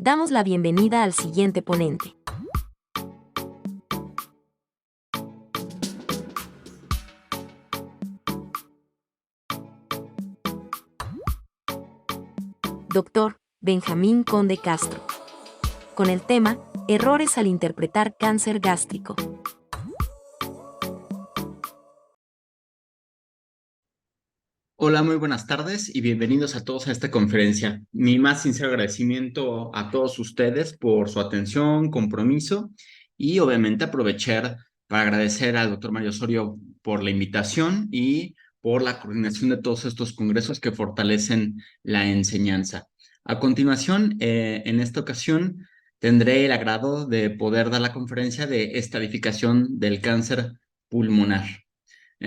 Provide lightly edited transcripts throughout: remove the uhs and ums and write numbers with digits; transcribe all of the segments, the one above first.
Damos la bienvenida al siguiente ponente. Dr. Benjamín Conde Castro. Con el tema, errores al interpretar cáncer gástrico. Hola, muy buenas tardes y bienvenidos a todos a esta conferencia. Mi más sincero agradecimiento a todos ustedes por su atención, compromiso y obviamente aprovechar para agradecer al doctor Mario Osorio por la invitación y por la coordinación de todos estos congresos que fortalecen la enseñanza. A continuación, en esta ocasión, tendré el agrado de poder dar la conferencia de estadificación del cáncer pulmonar.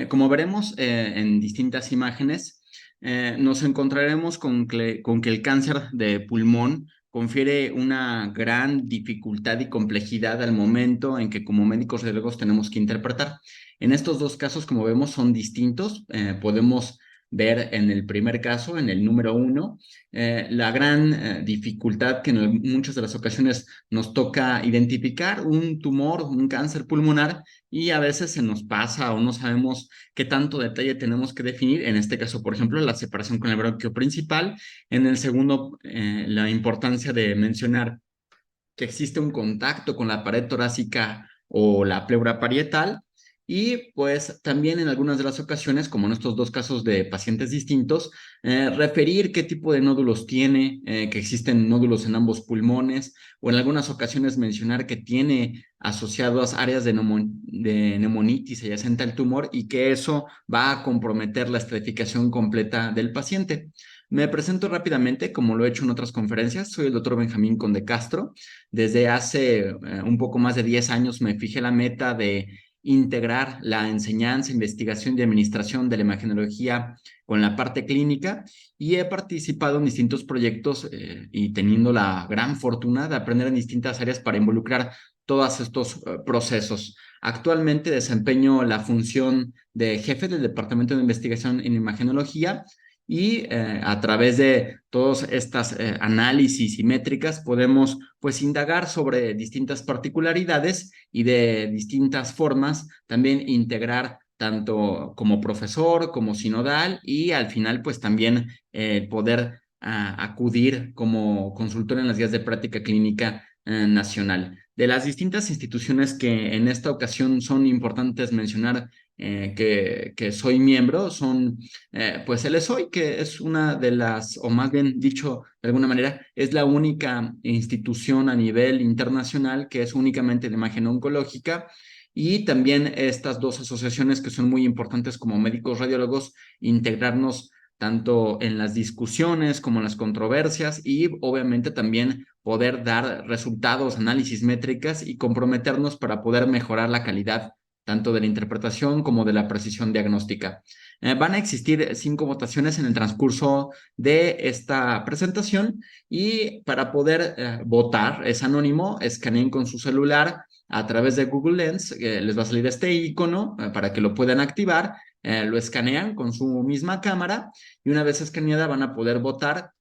Como veremos en distintas imágenes, nos encontraremos con que el cáncer de pulmón confiere una gran dificultad y complejidad al momento en que como médicos radiólogos tenemos que interpretar. En estos dos casos, como vemos, son distintos. Podemos ver en el primer caso, en el número 1, la gran dificultad que en muchas de las ocasiones nos toca identificar un tumor, un cáncer pulmonar, y a veces se nos pasa o no sabemos qué tanto detalle tenemos que definir. En este caso, por ejemplo, la separación con el bronquio principal. En el segundo, la importancia de mencionar que existe un contacto con la pared torácica o la pleura parietal. Y pues también en algunas de las ocasiones, como en estos dos casos de pacientes distintos, referir qué tipo de nódulos tiene, que existen nódulos en ambos pulmones, o en algunas ocasiones mencionar que tiene asociadas áreas de neumonitis adyacente al tumor y que eso va a comprometer la estratificación completa del paciente. Me presento rápidamente, como lo he hecho en otras conferencias. Soy el doctor Benjamín Conde Castro. Desde hace un poco más de 10 años me fijé la meta de integrar la enseñanza, investigación y administración de la imagenología con la parte clínica, y he participado en distintos proyectos y teniendo la gran fortuna de aprender en distintas áreas para involucrar todos estos procesos. Actualmente desempeño la función de jefe del Departamento de Investigación en Imagenología, y a través de todas estas análisis y métricas podemos pues indagar sobre distintas particularidades y de distintas formas también integrar tanto como profesor como sinodal, y al final pues también poder acudir como consultor en las guías de práctica clínica nacional. De las distintas instituciones que en esta ocasión son importantes mencionar, que soy miembro, son pues el ESOI, que es una de las, o más bien dicho de alguna manera, es la única institución a nivel internacional que es únicamente de imagen oncológica. Y también estas dos asociaciones que son muy importantes como médicos radiólogos, integrarnos tanto en las discusiones como en las controversias, y obviamente también poder dar resultados, análisis, métricas y comprometernos para poder mejorar la calidad tanto de la interpretación como de la precisión diagnóstica. Van a existir 5 votaciones en el transcurso de esta presentación, y para poder votar es anónimo. Escaneen con su celular a través de Google Lens, les va a salir este icono para que lo puedan activar. Lo escanean con su misma cámara y una vez escaneada van a poder votar.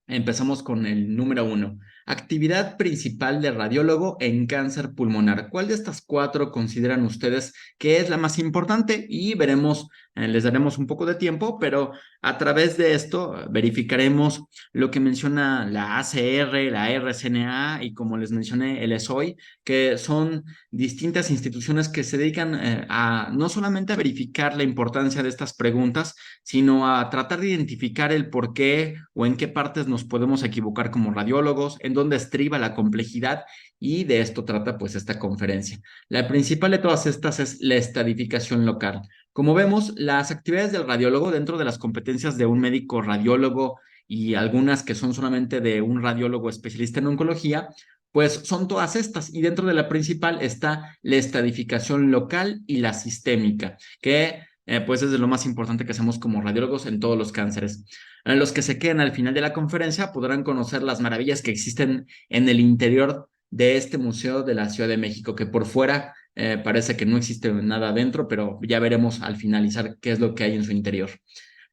Empezamos con el número 1. Actividad principal de radiólogo en cáncer pulmonar. ¿Cuál de estas 4 consideran ustedes que es la más importante? Y veremos, les daremos un poco de tiempo, pero a través de esto verificaremos lo que menciona la ACR, la RCNA y, como les mencioné, el ESOI, que son distintas instituciones que se dedican a no solamente a verificar la importancia de estas preguntas, sino a tratar de identificar el por qué o en qué partes nos podemos equivocar como radiólogos, en dónde estriba la complejidad, y de esto trata pues esta conferencia. La principal de todas estas es la estadificación local. Como vemos, las actividades del radiólogo dentro de las competencias de un médico radiólogo y algunas que son solamente de un radiólogo especialista en oncología, pues son todas estas, y dentro de la principal está la estadificación local y la sistémica, que pues es de lo más importante que hacemos como radiólogos en todos los cánceres. Los que se queden al final de la conferencia podrán conocer las maravillas que existen en el interior de este museo de la Ciudad de México, que por fuera parece que no existe nada adentro, pero ya veremos al finalizar qué es lo que hay en su interior.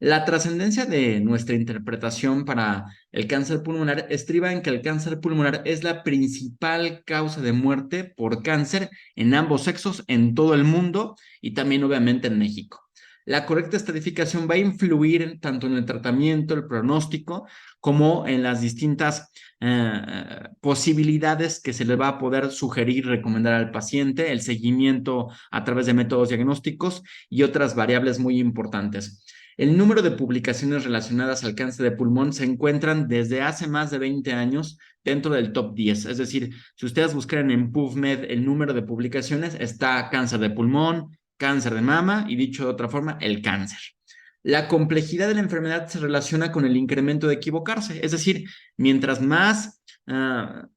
La trascendencia de nuestra interpretación para el cáncer pulmonar estriba en que el cáncer pulmonar es la principal causa de muerte por cáncer en ambos sexos en todo el mundo y también obviamente en México. La correcta estadificación va a influir tanto en el tratamiento, el pronóstico, como en las distintas posibilidades que se le va a poder sugerir, recomendar al paciente, el seguimiento a través de métodos diagnósticos y otras variables muy importantes. El número de publicaciones relacionadas al cáncer de pulmón se encuentran desde hace más de 20 años dentro del top 10. Es decir, si ustedes buscan en PubMed el número de publicaciones, está cáncer de pulmón, cáncer de mama y dicho de otra forma, el cáncer. La complejidad de la enfermedad se relaciona con el incremento de equivocarse. Es decir, mientras más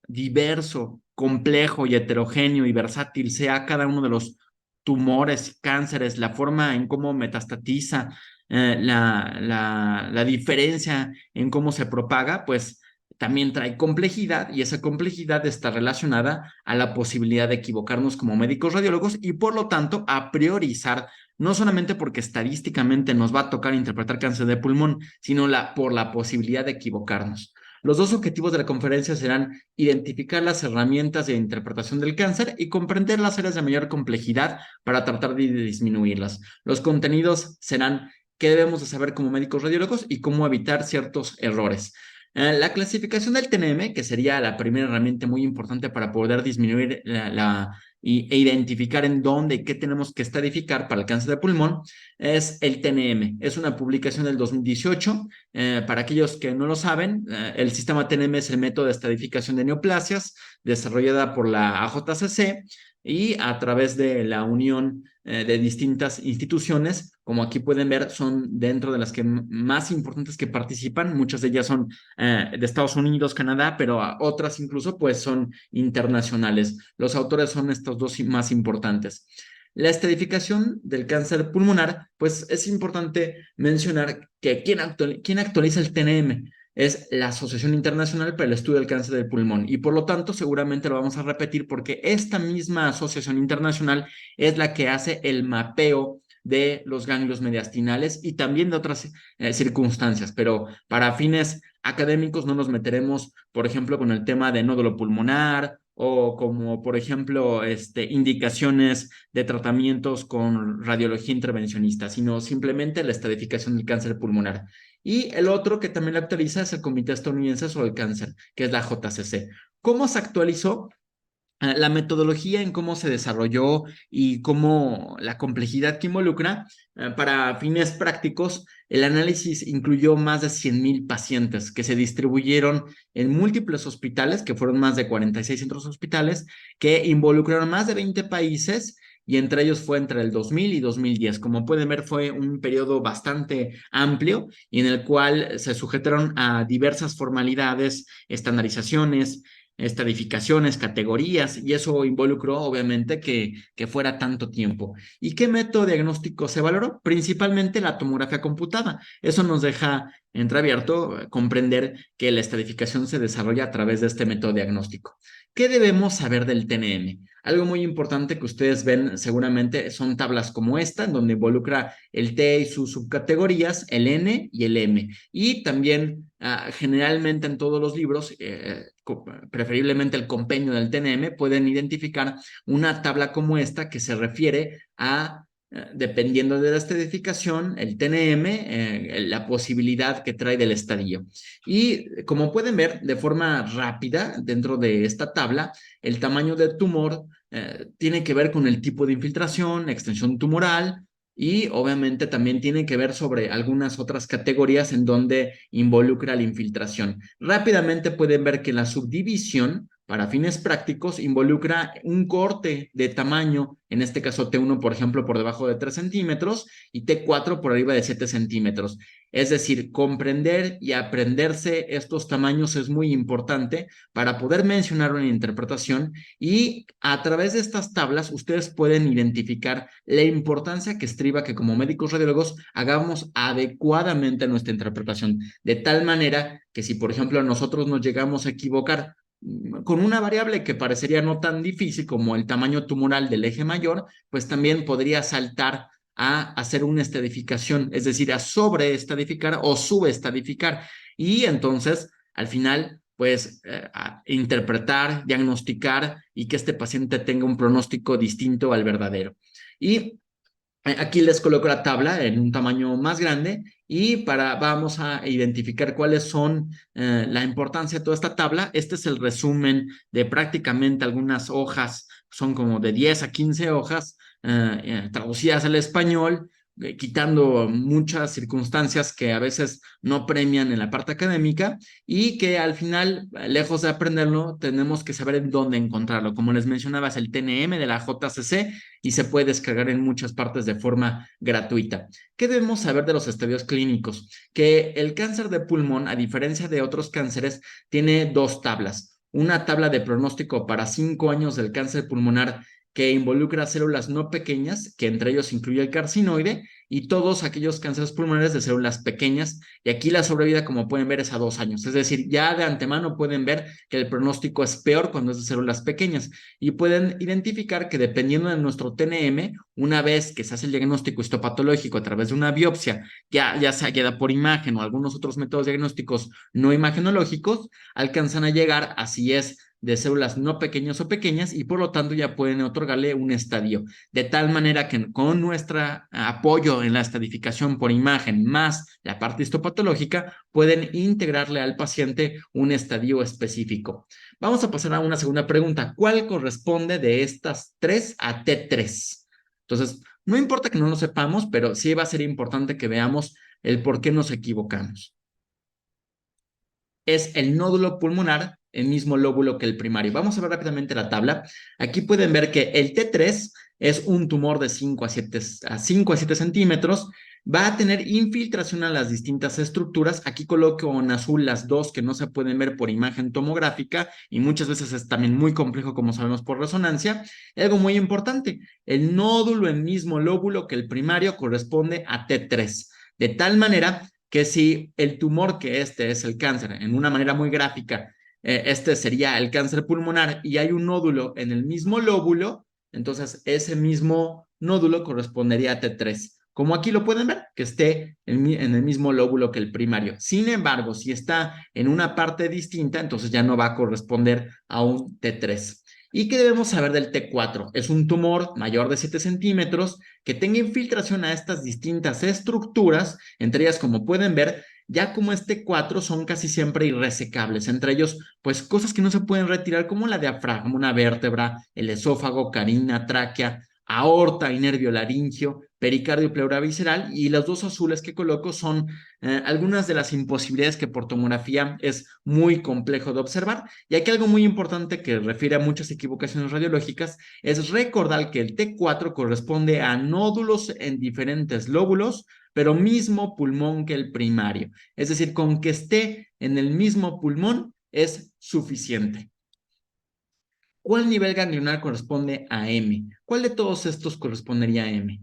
diverso, complejo y heterogéneo y versátil sea cada uno de los tumores, cánceres, la forma en cómo metastatiza, la diferencia en cómo se propaga, pues también trae complejidad y esa complejidad está relacionada a la posibilidad de equivocarnos como médicos radiólogos y por lo tanto a priorizar, no solamente porque estadísticamente nos va a tocar interpretar cáncer de pulmón, sino por la posibilidad de equivocarnos. Los dos objetivos de la conferencia serán identificar las herramientas de interpretación del cáncer y comprender las áreas de mayor complejidad para tratar de disminuirlas. Los contenidos serán qué debemos de saber como médicos radiólogos y cómo evitar ciertos errores. La clasificación del TNM, que sería la primera herramienta muy importante para poder disminuir e identificar en dónde y qué tenemos que estadificar para el cáncer de pulmón, es el TNM. Es una publicación del 2018. Para aquellos que no lo saben, el sistema TNM es el método de estadificación de neoplasias desarrollada por la AJCC y a través de la unión de distintas instituciones, como aquí pueden ver, son dentro de las que más importantes que participan. Muchas de ellas son de Estados Unidos, Canadá, pero otras incluso pues son internacionales. Los autores son estos dos más importantes. La estadificación del cáncer pulmonar, pues es importante mencionar que ¿quién actualiza el TNM? Es la Asociación Internacional para el Estudio del Cáncer del Pulmón y por lo tanto seguramente lo vamos a repetir porque esta misma asociación internacional es la que hace el mapeo de los ganglios mediastinales y también de otras circunstancias, pero para fines académicos no nos meteremos, por ejemplo, con el tema de nódulo pulmonar o como, por ejemplo, indicaciones de tratamientos con radiología intervencionista, sino simplemente la estadificación del cáncer pulmonar. Y el otro que también lo actualiza es el Comité Estadounidense sobre el Cáncer, que es la JCC. ¿Cómo se actualizó? La metodología en cómo se desarrolló y cómo la complejidad que involucra, para fines prácticos, el análisis incluyó más de 100,000 pacientes que se distribuyeron en múltiples hospitales, que fueron más de 46 centros hospitales, que involucraron más de 20 países y entre ellos fue entre el 2000 y 2010. Como pueden ver, fue un periodo bastante amplio y en el cual se sujetaron a diversas formalidades, estandarizaciones, estadificaciones, categorías, y eso involucró obviamente que fuera tanto tiempo. ¿Y qué método diagnóstico se valoró? Principalmente la tomografía computada. Eso nos deja entreabierto comprender que la estadificación se desarrolla a través de este método diagnóstico. ¿Qué debemos saber del TNM? Algo muy importante que ustedes ven seguramente son tablas como esta, en donde involucra el T y sus subcategorías, el N y el M. Y también generalmente en todos los libros, preferiblemente el compendio del TNM, pueden identificar una tabla como esta que se refiere a dependiendo de la estadificación, el TNM, la posibilidad que trae del estadio. Y como pueden ver de forma rápida dentro de esta tabla, el tamaño del tumor tiene que ver con el tipo de infiltración, extensión tumoral y obviamente también tiene que ver sobre algunas otras categorías en donde involucra la infiltración. Rápidamente pueden ver que la subdivisión para fines prácticos involucra un corte de tamaño, en este caso T1, por ejemplo, por debajo de 3 centímetros y T4 por arriba de 7 centímetros. Es decir, comprender y aprenderse estos tamaños es muy importante para poder mencionar una interpretación y a través de estas tablas ustedes pueden identificar la importancia que estriba que como médicos radiólogos hagamos adecuadamente nuestra interpretación, de tal manera que si, por ejemplo, nosotros nos llegamos a equivocar con una variable que parecería no tan difícil como el tamaño tumoral del eje mayor, pues también podría saltar a hacer una estadificación, es decir, a sobreestadificar o subestadificar. Y entonces, al final, pues, a interpretar, diagnosticar y que este paciente tenga un pronóstico distinto al verdadero. Y aquí les coloco la tabla en un tamaño más grande y vamos a identificar cuáles son la importancia de toda esta tabla. Este es el resumen de prácticamente algunas hojas, son como de 10 a 15 hojas traducidas al español, quitando muchas circunstancias que a veces no premian en la parte académica y que al final, lejos de aprenderlo, tenemos que saber en dónde encontrarlo. Como les mencionaba, es el TNM de la JCC y se puede descargar en muchas partes de forma gratuita. ¿Qué debemos saber de los estadios clínicos? Que el cáncer de pulmón, a diferencia de otros cánceres, tiene dos tablas. Una tabla de pronóstico para 5 años del cáncer pulmonar que involucra células no pequeñas, que entre ellos incluye el carcinoide, y todos aquellos cánceres pulmonares de células pequeñas. Y aquí la sobrevida, como pueden ver, es a 2 años. Es decir, ya de antemano pueden ver que el pronóstico es peor cuando es de células pequeñas. Y pueden identificar que dependiendo de nuestro TNM, una vez que se hace el diagnóstico histopatológico a través de una biopsia, ya sea guiada por imagen o algunos otros métodos diagnósticos no imagenológicos, alcanzan a llegar, así es, de células no pequeñas o pequeñas y por lo tanto ya pueden otorgarle un estadio. De tal manera que con nuestro apoyo en la estadificación por imagen más la parte histopatológica, pueden integrarle al paciente un estadio específico. Vamos a pasar a una segunda pregunta. ¿Cuál corresponde de estas 3 a T3? Entonces, no importa que no lo sepamos, pero sí va a ser importante que veamos el por qué nos equivocamos. Es el nódulo pulmonar, el mismo lóbulo que el primario. Vamos a ver rápidamente la tabla. Aquí pueden ver que el T3 es un tumor de 5 a 7 centímetros. Va a tener infiltración a las distintas estructuras. Aquí coloco en azul las dos que no se pueden ver por imagen tomográfica y muchas veces es también muy complejo, como sabemos, por resonancia. Algo muy importante, el nódulo en mismo lóbulo que el primario corresponde a T3. De tal manera que si el tumor, que este es el cáncer, en una manera muy gráfica, este sería el cáncer pulmonar y hay un nódulo en el mismo lóbulo, entonces ese mismo nódulo correspondería a T3. Como aquí lo pueden ver, que esté en el mismo lóbulo que el primario. Sin embargo, si está en una parte distinta, entonces ya no va a corresponder a un T3. ¿Y qué debemos saber del T4? Es un tumor mayor de 7 centímetros que tenga infiltración a estas distintas estructuras, entre ellas, como pueden ver, ya como este T4 son casi siempre irresecables, entre ellos, pues cosas que no se pueden retirar como la diafragma, una vértebra, el esófago, carina, tráquea, aorta y nervio laringio, pericardio, pleura visceral, y los dos azules que coloco son algunas de las imposibilidades que por tomografía es muy complejo de observar. Y aquí algo muy importante que refiere a muchas equivocaciones radiológicas es recordar que el T4 corresponde a nódulos en diferentes lóbulos, pero mismo pulmón que el primario. Es decir, con que esté en el mismo pulmón es suficiente. ¿Cuál nivel ganglionar corresponde a M? ¿Cuál de todos estos correspondería a M?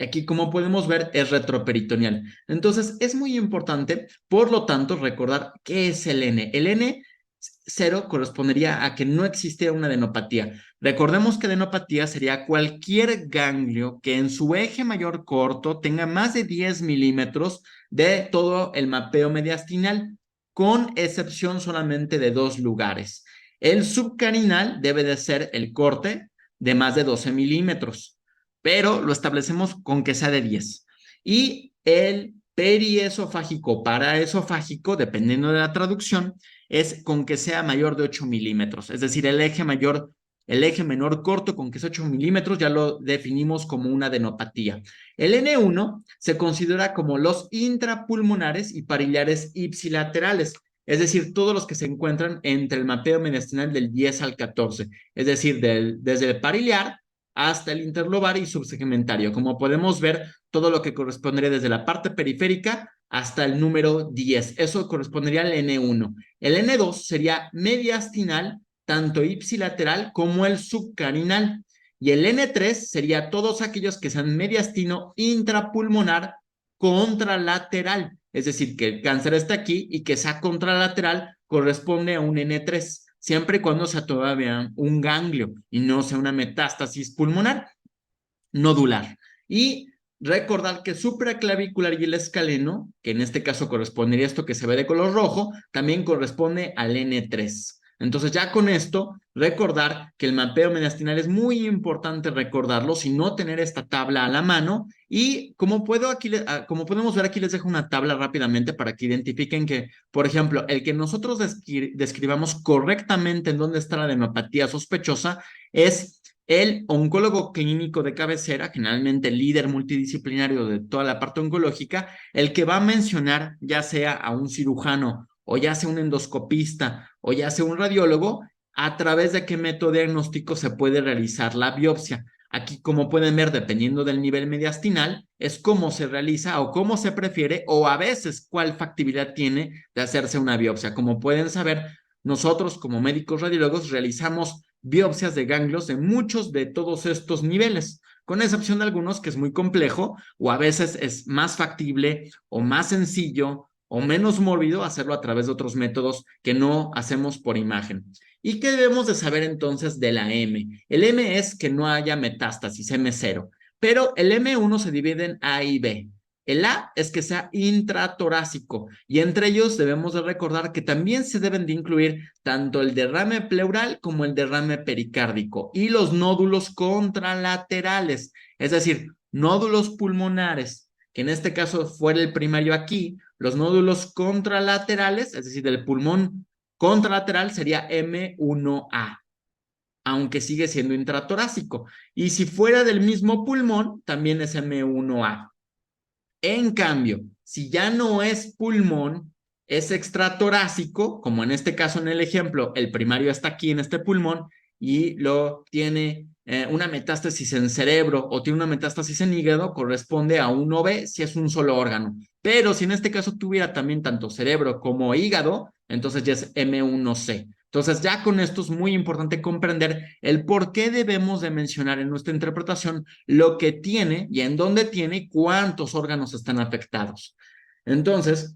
Aquí, como podemos ver, es retroperitoneal. Entonces, es muy importante, por lo tanto, recordar qué es el N. El N0 correspondería a que no existe una adenopatía. Recordemos que adenopatía sería cualquier ganglio que en su eje mayor corto tenga más de 10 milímetros de todo el mapeo mediastinal, con excepción solamente de 2 lugares. El subcarinal debe de ser el corte de más de 12 milímetros, pero lo establecemos con que sea de 10. Y el periesofágico paraesofágico, dependiendo de la traducción, es con que sea mayor de 8 milímetros. Es decir, el eje menor corto con que es 8 milímetros ya lo definimos como una adenopatía. El N1 se considera como los intrapulmonares y parillares ipsilaterales, es decir, todos los que se encuentran entre el mapeo mediastinal del 10 al 14, es decir, desde el pariliar hasta el interlobar y subsegmentario. Como podemos ver, todo lo que correspondería desde la parte periférica hasta el número 10. Eso correspondería al N1. El N2 sería mediastinal, tanto ipsilateral como el subcarinal. Y el N3 sería todos aquellos que sean mediastino intrapulmonar contralateral. Es decir, que el cáncer está aquí y que sea contralateral corresponde a un N3, siempre y cuando sea todavía un ganglio y no sea una metástasis pulmonar nodular. Y recordar que supraclavicular y el escaleno, que en este caso correspondería a esto que se ve de color rojo, también corresponde al N3. Entonces ya con esto, recordar que el mapeo mediastinal es muy importante recordarlo, si no tener esta tabla a la mano. Y como podemos ver aquí, les dejo una tabla rápidamente para que identifiquen que, por ejemplo, el que nosotros describamos correctamente en dónde está la adenopatía sospechosa es el oncólogo clínico de cabecera, generalmente el líder multidisciplinario de toda la parte oncológica, el que va a mencionar ya sea a un cirujano o ya sea un endoscopista o ya sea un radiólogo, a través de qué método diagnóstico se puede realizar la biopsia. Aquí, como pueden ver, dependiendo del nivel mediastinal, es cómo se realiza o cómo se prefiere o a veces cuál factibilidad tiene de hacerse una biopsia. Como pueden saber, nosotros como médicos radiólogos realizamos biopsias de ganglios de muchos de todos estos niveles, con excepción de algunos que es muy complejo o a veces es más factible o más sencillo o menos mórbido hacerlo a través de otros métodos que no hacemos por imagen. ¿Y qué debemos de saber entonces de la M? El M es que no haya metástasis, M0, pero el M1 se divide en A y B. El A es que sea intratorácico y entre ellos debemos de recordar que también se deben de incluir tanto el derrame pleural como el derrame pericárdico y los nódulos contralaterales, es decir, nódulos pulmonares, que en este caso fuera el primario aquí, los nódulos contralaterales, es decir, del pulmón contralateral sería M1A, aunque sigue siendo intratorácico. Y si fuera del mismo pulmón, también es M1A. En cambio, si ya no es pulmón, es extratorácico, como en este caso en el ejemplo, el primario está aquí en este pulmón y lo tiene una metástasis en cerebro o tiene una metástasis en hígado, corresponde a 1B si es un solo órgano. Pero si en este caso tuviera también tanto cerebro como hígado, entonces ya es M1C. Entonces, ya con esto es muy importante comprender el por qué debemos de mencionar en nuestra interpretación lo que tiene y en dónde tiene y cuántos órganos están afectados. Entonces,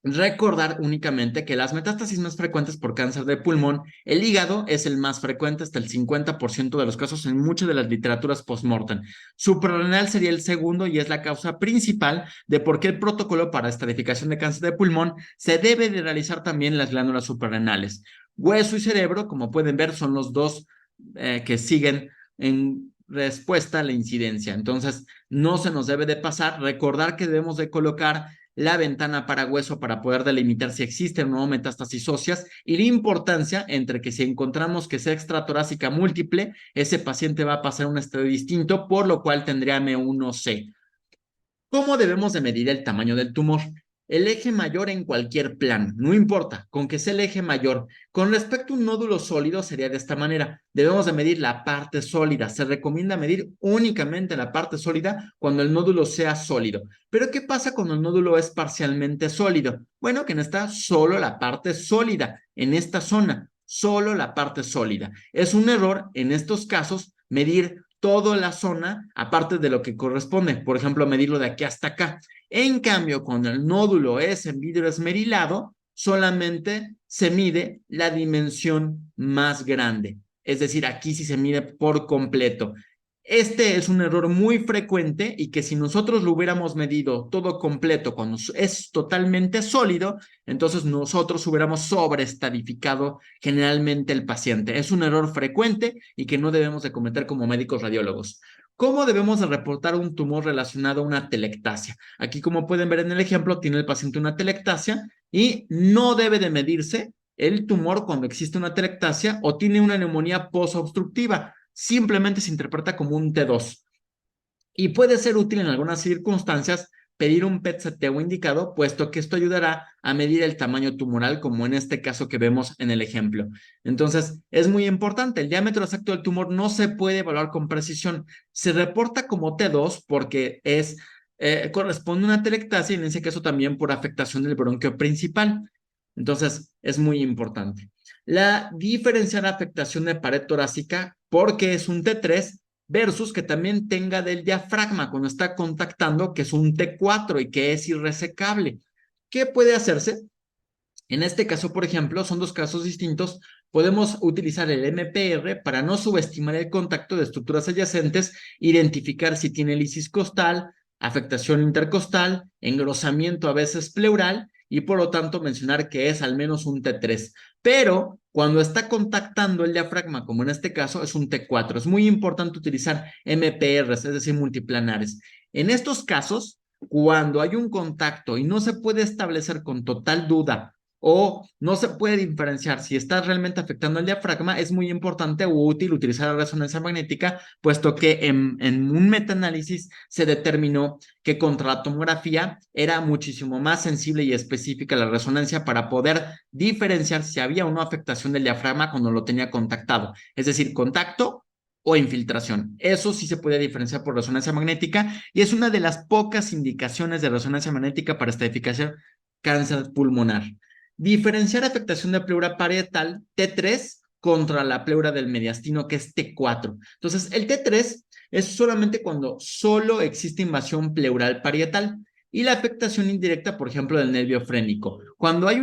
recordar únicamente que las metástasis más frecuentes por cáncer de pulmón, el hígado es el más frecuente, hasta el 50% de los casos en muchas de las literaturas postmortem. Suprarrenal sería el segundo y es la causa principal de por qué el protocolo para estratificación de cáncer de pulmón se debe de realizar también en las glándulas suprarrenales. Hueso y cerebro, como pueden ver, son los dos que siguen en respuesta a la incidencia. Entonces, no se nos debe de pasar. Recordar que debemos de colocar la ventana para hueso para poder delimitar si existen o no metástasis óseas y la importancia entre que si encontramos que sea extratorácica múltiple, ese paciente va a pasar un estadio distinto, por lo cual tendría M1C. ¿Cómo debemos de medir el tamaño del tumor? El eje mayor en cualquier plan, no importa, con que sea el eje mayor. Con respecto a un nódulo sólido sería de esta manera. Debemos de medir la parte sólida. Se recomienda medir únicamente la parte sólida cuando el nódulo sea sólido. Pero ¿qué pasa cuando el nódulo es parcialmente sólido? Bueno, que no está solo la parte sólida en esta zona, solo la parte sólida. Es un error en estos casos medir toda la zona, aparte de lo que corresponde, por ejemplo, medirlo de aquí hasta acá. En cambio, cuando el nódulo es en vidrio esmerilado, solamente se mide la dimensión más grande. Es decir, aquí sí se mide por completo. Este es un error muy frecuente y que si nosotros lo hubiéramos medido todo completo cuando es totalmente sólido, entonces nosotros hubiéramos sobreestadificado generalmente el paciente. Es un error frecuente y que no debemos de cometer como médicos radiólogos. ¿Cómo debemos de reportar un tumor relacionado a una telectasia? Aquí, como pueden ver en el ejemplo, tiene el paciente una telectasia y no debe de medirse el tumor cuando existe una telectasia o tiene una neumonía posobstructiva. Simplemente se interpreta como un T2. Y puede ser útil en algunas circunstancias pedir un PET-CT o indicado, puesto que esto ayudará a medir el tamaño tumoral, como en este caso que vemos en el ejemplo. Entonces, es muy importante. El diámetro exacto del tumor no se puede evaluar con precisión. Se reporta como T2 porque corresponde a una telectasia y en ese caso también por afectación del bronquio principal. Entonces, es muy importante. La diferenciar afectación de pared torácica porque es un T3 versus que también tenga del diafragma cuando está contactando, que es un T4 y que es irresecable. ¿Qué puede hacerse? En este caso, por ejemplo, son dos casos distintos. Podemos utilizar el MPR para no subestimar el contacto de estructuras adyacentes, identificar si tiene lisis costal, afectación intercostal, engrosamiento a veces pleural y por lo tanto mencionar que es al menos un T3. Pero cuando está contactando el diafragma, como en este caso, es un T4. Es muy importante utilizar MPRs, es decir, multiplanares. En estos casos, cuando hay un contacto y no se puede establecer con total duda o no se puede diferenciar si está realmente afectando el diafragma, es muy importante o útil utilizar la resonancia magnética, puesto que en un metaanálisis se determinó que contra la tomografía era muchísimo más sensible y específica la resonancia para poder diferenciar si había o no afectación del diafragma cuando lo tenía contactado, es decir, contacto o infiltración. Eso sí se puede diferenciar por resonancia magnética y es una de las pocas indicaciones de resonancia magnética para estratificación cáncer pulmonar. Diferenciar afectación de pleura parietal T3 contra la pleura del mediastino, que es T4. Entonces, el T3 es solamente cuando solo existe invasión pleural parietal y la afectación indirecta, por ejemplo, del nervio frénico. Cuando hay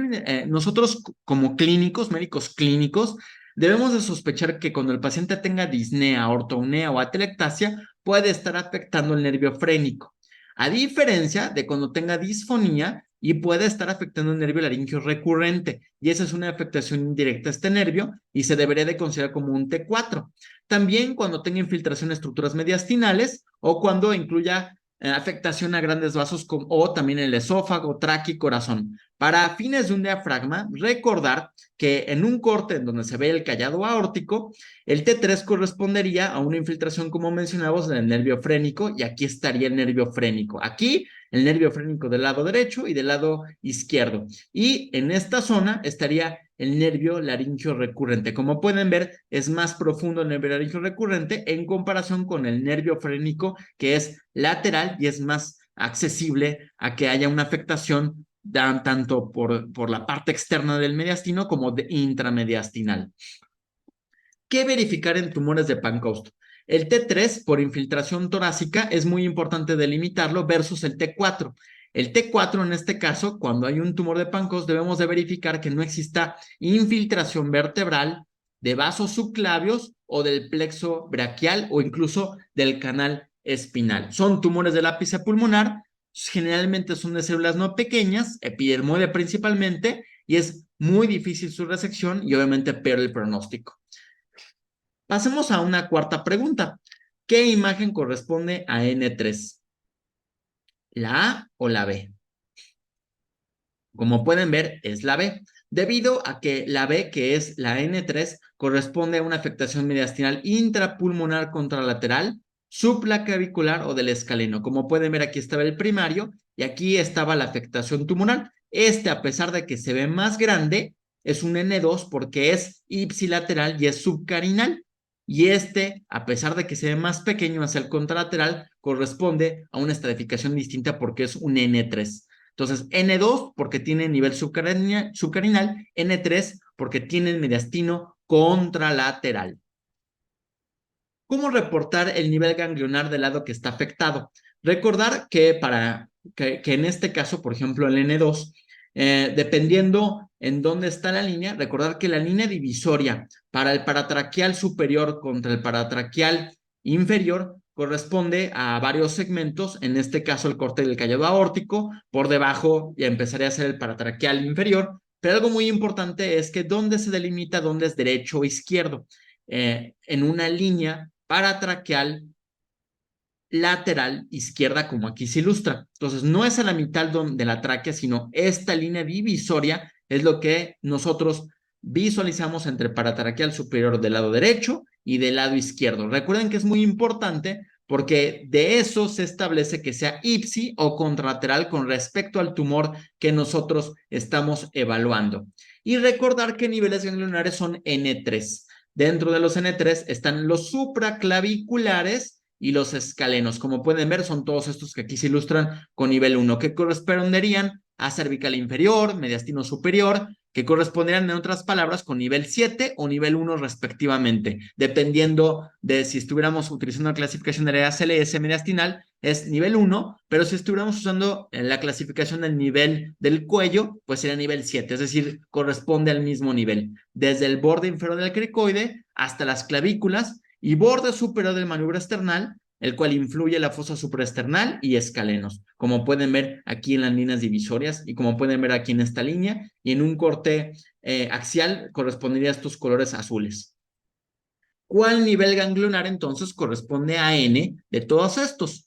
nosotros como clínicos, médicos clínicos, debemos de sospechar que cuando el paciente tenga disnea, ortounea o atelectasia, puede estar afectando el nervio frénico. A diferencia de cuando tenga disfonía y puede estar afectando el nervio laringio recurrente, y esa es una afectación indirecta a este nervio y se debería de considerar como un T4. También cuando tenga infiltración de estructuras mediastinales o cuando incluya afectación a grandes vasos o también el esófago, tráqueo y corazón. Para fines de un diafragma, recordar que en un corte en donde se ve el callado aórtico, el T3 correspondería a una infiltración, como mencionamos, del nervio frénico, y aquí estaría el nervio frénico. Aquí el nervio frénico del lado derecho y del lado izquierdo. Y en esta zona estaría el nervio laringio recurrente. Como pueden ver, es más profundo el nervio laringio recurrente en comparación con el nervio frénico, que es lateral y es más accesible a que haya una afectación tanto por la parte externa del mediastino como de intramediastinal. ¿Qué verificar en tumores de Pancoast? El T3 por infiltración torácica es muy importante delimitarlo versus el T4. El T4 en este caso, cuando hay un tumor de Pancoast, debemos de verificar que no exista infiltración vertebral de vasos subclavios o del plexo braquial o incluso del canal espinal. Son tumores del ápice pulmonar, generalmente son de células no pequeñas, epidermoide principalmente, y es muy difícil su resección y obviamente peor el pronóstico. Pasemos a una cuarta pregunta. ¿Qué imagen corresponde a N3? ¿La A o la B? Como pueden ver, es la B, debido a que la B, que es la N3, corresponde a una afectación mediastinal intrapulmonar contralateral, supraclavicular o del escaleno. Como pueden ver, aquí estaba el primario y aquí estaba la afectación tumoral. A pesar de que se ve más grande, es un N2 porque es ipsilateral y es subcarinal. Y a pesar de que se ve más pequeño hacia el contralateral, corresponde a una estratificación distinta porque es un N3. Entonces, N2 porque tiene nivel subcarinal, N3 porque tiene el mediastino contralateral. ¿Cómo reportar el nivel ganglionar del lado que está afectado? Recordar que en este caso, por ejemplo, el N2, dependiendo en dónde está la línea, recordar que la línea divisoria para el paratraqueal superior contra el paratraqueal inferior corresponde a varios segmentos, en este caso el corte del callado aórtico, por debajo ya empezaría a ser el paratraqueal inferior, pero algo muy importante es que dónde se delimita dónde es derecho o izquierdo, en una línea paratraqueal lateral izquierda, como aquí se ilustra. Entonces, no es a la mitad de la tráquea, sino esta línea divisoria es lo que nosotros visualizamos entre paratraqueal superior del lado derecho y del lado izquierdo. Recuerden que es muy importante porque de eso se establece que sea ipsi o contralateral con respecto al tumor que nosotros estamos evaluando. Y recordar que niveles ganglionares son N3. Dentro de los N3 están los supraclaviculares y los escalenos. Como pueden ver, son todos estos que aquí se ilustran con nivel 1, que corresponderían a cervical inferior, mediastino superior, que corresponderían, en otras palabras, con nivel 7 o nivel 1 respectivamente, dependiendo de si estuviéramos utilizando la clasificación de la ACLS mediastinal, es nivel 1, pero si estuviéramos usando la clasificación del nivel del cuello, pues sería nivel 7, es decir, corresponde al mismo nivel, desde el borde inferior del cricoide hasta las clavículas y borde superior del manubrio esternal, el cual influye la fosa supraesternal y escalenos, como pueden ver aquí en las líneas divisorias y como pueden ver aquí en esta línea, y en un corte axial correspondería a estos colores azules. ¿Cuál nivel ganglionar entonces corresponde a N de todos estos?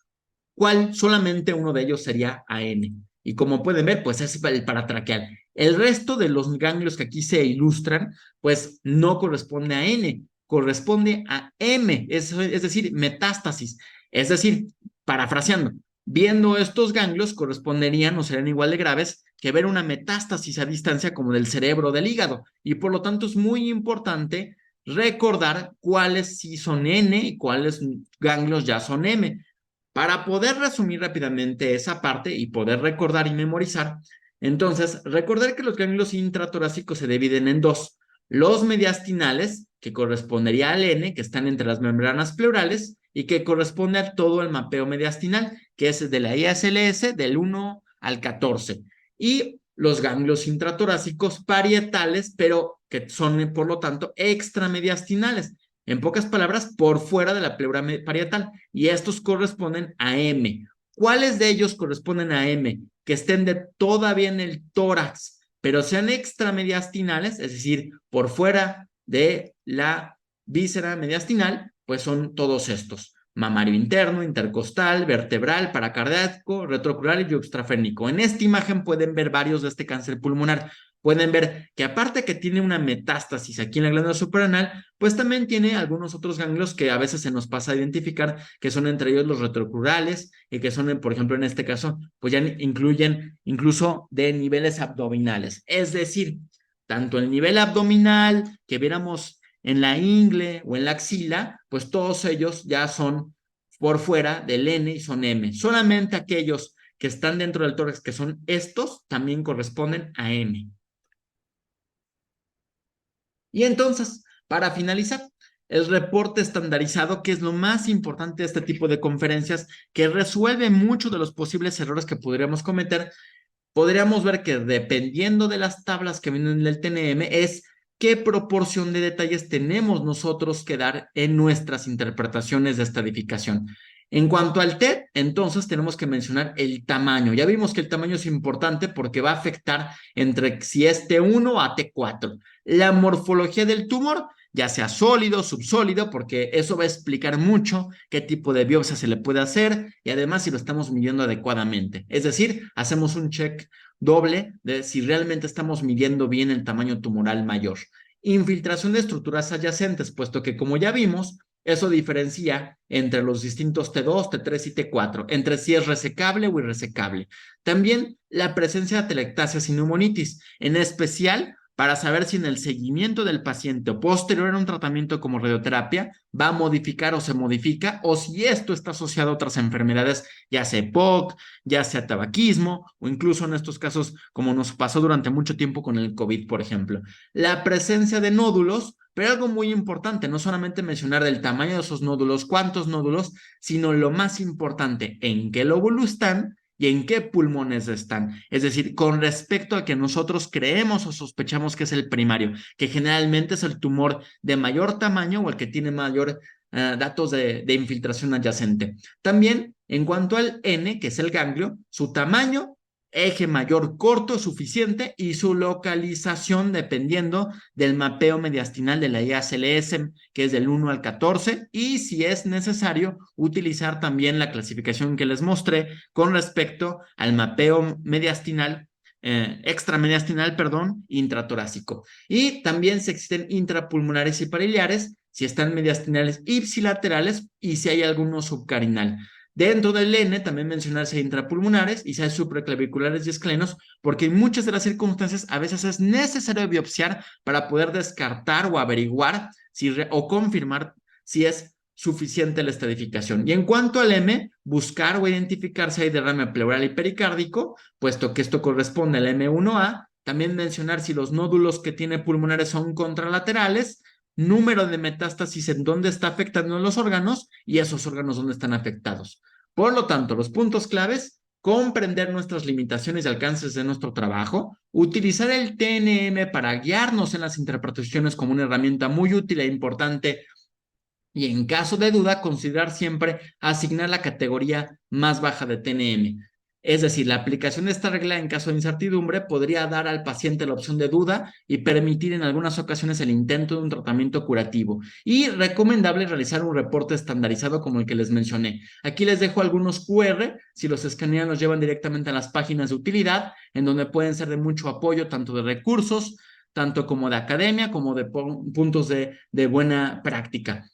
¿Cuál? Solamente uno de ellos sería AN. Y como pueden ver, pues es el paratraqueal. El resto de los ganglios que aquí se ilustran, pues no corresponde a N, corresponde a M, es decir, metástasis. Es decir, parafraseando, viendo estos ganglios corresponderían o serían igual de graves que ver una metástasis a distancia como del cerebro o del hígado. Y por lo tanto es muy importante recordar cuáles sí son N y cuáles ganglios ya son M. Para poder resumir rápidamente esa parte y poder recordar y memorizar, entonces, recordar que los ganglios intratorácicos se dividen en dos. Los mediastinales, que correspondería al N, que están entre las membranas pleurales, y que corresponde a todo el mapeo mediastinal, que es de la ISLS del 1 al 14. Y los ganglios intratorácicos parietales, pero que son, por lo tanto, extramediastinales. En pocas palabras, por fuera de la pleura parietal, y estos corresponden a M. ¿Cuáles de ellos corresponden a M? Que estén todavía en el tórax, pero sean extramediastinales, es decir, por fuera de la víscera mediastinal, pues son todos estos: mamario interno, intercostal, vertebral, paracardíaco, retrocrural y extraférnico. En esta imagen pueden ver varios de este cáncer pulmonar. Pueden ver que aparte que tiene una metástasis aquí en la glándula suprarrenal, pues también tiene algunos otros ganglios que a veces se nos pasa a identificar, que son entre ellos los retrocrurales y que son, por ejemplo, en este caso, pues ya incluyen incluso de niveles abdominales. Es decir, tanto el nivel abdominal que viéramos en la ingle o en la axila, pues todos ellos ya son por fuera del N y son M. Solamente aquellos que están dentro del tórax, que son estos, también corresponden a M. Y entonces, para finalizar, el reporte estandarizado, que es lo más importante de este tipo de conferencias, que resuelve muchos de los posibles errores que podríamos cometer, podríamos ver que dependiendo de las tablas que vienen del TNM, es qué proporción de detalles tenemos nosotros que dar en nuestras interpretaciones de estadificación. En cuanto al TED, entonces tenemos que mencionar el tamaño. Ya vimos que el tamaño es importante porque va a afectar entre si es T1 a T4. La morfología del tumor, ya sea sólido, subsólido, porque eso va a explicar mucho qué tipo de biopsia se le puede hacer y además si lo estamos midiendo adecuadamente. Es decir, hacemos un check doble de si realmente estamos midiendo bien el tamaño tumoral mayor. Infiltración de estructuras adyacentes, puesto que como ya vimos, eso diferencia entre los distintos T2, T3 y T4, entre si es resecable o irresecable. También la presencia de atelectasias y neumonitis, en especial para saber si en el seguimiento del paciente o posterior a un tratamiento como radioterapia va a modificar o se modifica, o si esto está asociado a otras enfermedades, ya sea EPOC, ya sea tabaquismo, o incluso en estos casos, como nos pasó durante mucho tiempo con el COVID, por ejemplo. La presencia de nódulos, pero algo muy importante, no solamente mencionar el tamaño de esos nódulos, cuántos nódulos, sino lo más importante, en qué lóbulo están y en qué pulmones están. Es decir, con respecto a que nosotros creemos o sospechamos que es el primario, que generalmente es el tumor de mayor tamaño o el que tiene mayor datos de infiltración adyacente. También, en cuanto al N, que es el ganglio, su tamaño, eje mayor corto suficiente y su localización dependiendo del mapeo mediastinal de la IACLS, que es del 1 al 14, y si es necesario utilizar también la clasificación que les mostré con respecto al mapeo mediastinal, extramediastinal, perdón, intratorácico. Y también si existen intrapulmonares y pariliares, si están mediastinales ipsilaterales y si hay alguno subcarinal. Dentro del N también mencionarse intrapulmonares y si hay supraclaviculares y esclenos, porque en muchas de las circunstancias a veces es necesario biopsiar para poder descartar o averiguar o confirmar si es suficiente la estadificación. Y en cuanto al M, buscar o identificar si hay derrame pleural y pericárdico, puesto que esto corresponde al M1A, También mencionar si los nódulos que tiene pulmonares son contralaterales, número de metástasis en dónde está afectando los órganos y esos órganos dónde están afectados. Por lo tanto, los puntos claves: comprender nuestras limitaciones y alcances de nuestro trabajo, utilizar el TNM para guiarnos en las interpretaciones como una herramienta muy útil e importante, y en caso de duda, considerar siempre asignar la categoría más baja de TNM. Es decir, la aplicación de esta regla en caso de incertidumbre podría dar al paciente la opción de duda y permitir en algunas ocasiones el intento de un tratamiento curativo. Y recomendable realizar un reporte estandarizado como el que les mencioné. Aquí les dejo algunos QR, si los escanean los llevan directamente a las páginas de utilidad, en donde pueden ser de mucho apoyo, tanto de recursos, tanto como de academia, como de puntos de buena práctica.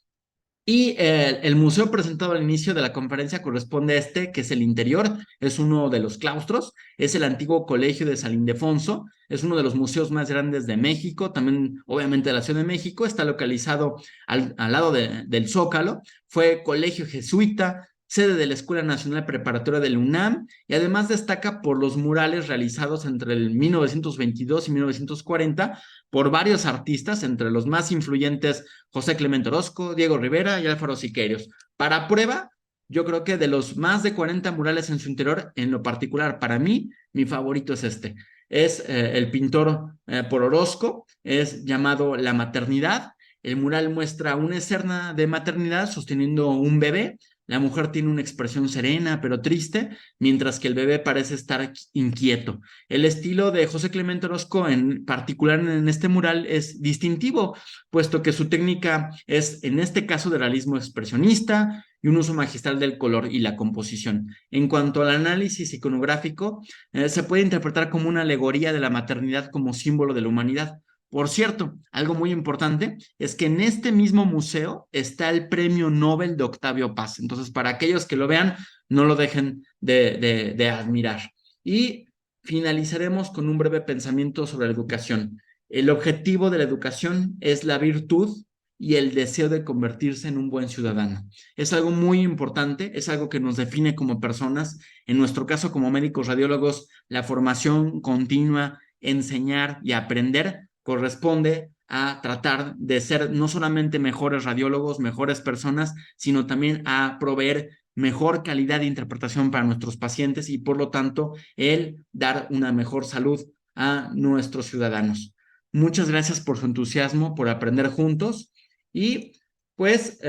Y el museo presentado al inicio de la conferencia corresponde a este, que es el interior, es uno de los claustros, es el antiguo colegio de San Ildefonso, es uno de los museos más grandes de México, también obviamente de la Ciudad de México, está localizado al lado del Zócalo, fue colegio jesuita, sede de la Escuela Nacional Preparatoria del UNAM, y además destaca por los murales realizados entre el 1922 y 1940 por varios artistas, entre los más influyentes José Clemente Orozco, Diego Rivera y Álvaro Siqueiros. Para prueba, yo creo que de los más de 40 murales en su interior, en lo particular, para mí, mi favorito es este. Es el pintor por Orozco, es llamado La Maternidad. El mural muestra una escena de maternidad sosteniendo un bebé. La mujer tiene una expresión serena pero triste, mientras que el bebé parece estar inquieto. El estilo de José Clemente Orozco, en particular en este mural, es distintivo, puesto que su técnica es, en este caso, de realismo expresionista y un uso magistral del color y la composición. En cuanto al análisis iconográfico, se puede interpretar como una alegoría de la maternidad como símbolo de la humanidad. Por cierto, algo muy importante es que en este mismo museo está el Premio Nobel de Octavio Paz. Entonces, para aquellos que lo vean, no lo dejen de admirar. Y finalizaremos con un breve pensamiento sobre la educación. El objetivo de la educación es la virtud y el deseo de convertirse en un buen ciudadano. Es algo muy importante, es algo que nos define como personas. En nuestro caso, como médicos radiólogos, la formación continua, enseñar y aprender corresponde a tratar de ser no solamente mejores radiólogos, mejores personas, sino también a proveer mejor calidad de interpretación para nuestros pacientes y por lo tanto el dar una mejor salud a nuestros ciudadanos. Muchas gracias por su entusiasmo, por aprender juntos y pues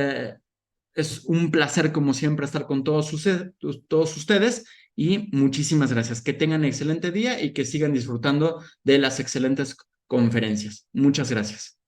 es un placer como siempre estar con todos ustedes y muchísimas gracias. Que tengan excelente día y que sigan disfrutando de las excelentes conferencias. Muchas gracias.